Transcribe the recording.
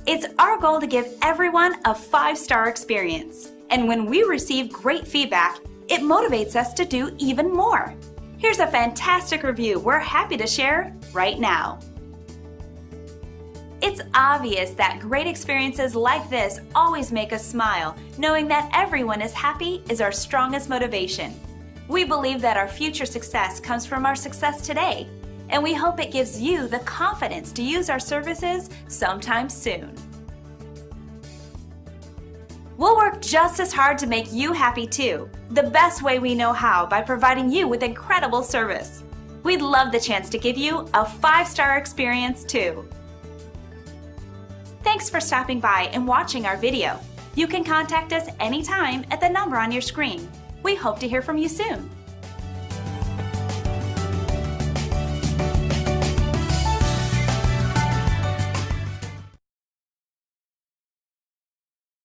It's our goal to give everyone a 5-star experience. And when we receive great feedback, it motivates us to do even more. Here's a fantastic review we're happy to share right now. It's obvious that great experiences like this always make us smile. Knowing that everyone is happy is our strongest motivation. We believe that our future success comes from our success today, and we hope it gives you the confidence to use our services sometime soon. We'll work just as hard to make you happy too, the best way we know how, by providing you with incredible service. We'd love the chance to give you a 5-star experience too. Thanks for stopping by and watching our video. You can contact us anytime at the number on your screen. We hope to hear from you soon.